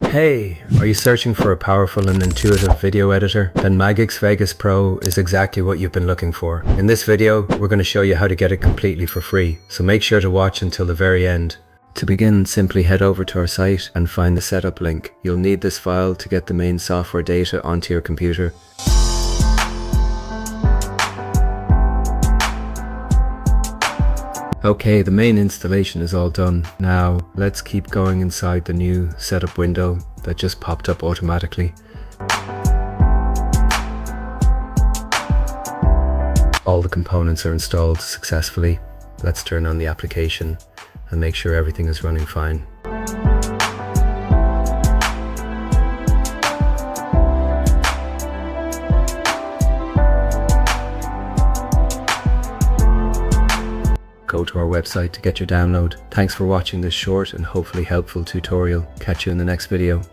Hey, are you searching for a powerful and intuitive video editor? Then MAGIX Vegas Pro is exactly what you've been looking for. In this video, we're going to show you how to get it completely for free, so make sure to watch until the very end. To begin, simply head over to our site and find the setup link. You'll need this file to get the main software data onto your computer. Okay, the main installation is all done. Now, let's keep going inside the new setup window that just popped up automatically. All the components are installed successfully. Let's turn on the application and make sure everything is running fine. Go to our website to get your download. Thanks for watching this short and hopefully helpful tutorial. Catch you in the next video.